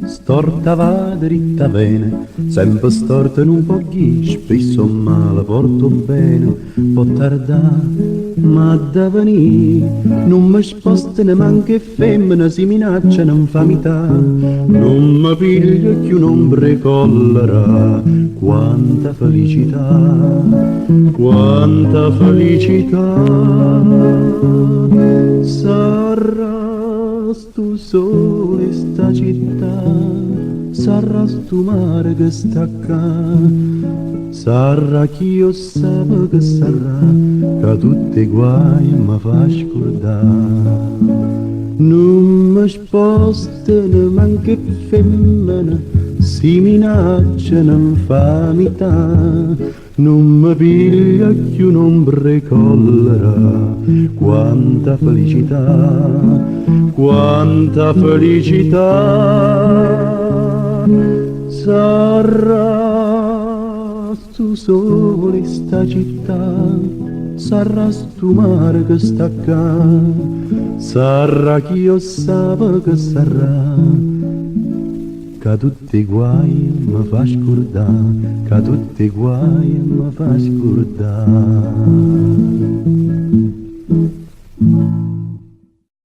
Storta va, dritta bene, sempre storta non può ghi, spesso male, porto bene, può tardare, ma da venì, non mi sposta ne manca femmina, si minaccia un'infamità, non mi piglio più un'ombre collera, quanta felicità, quanta felicità, sarà stu sole sta città, sarà stu mare che sta qua, sarà chi io sapevo che sarà, che tutti guai mi fa scordare. Non mi sposta ne manca femmina, si minaccia un'infamità, non mi piglia più un'ombre collera, quanta felicità, quanta felicità, sarà stu sole sta città, sarà stu mare che sta qua, sarà chi io sapevo che sarà, che tutti i guai mi fa scordare, che tutti i guai mi fa scordare.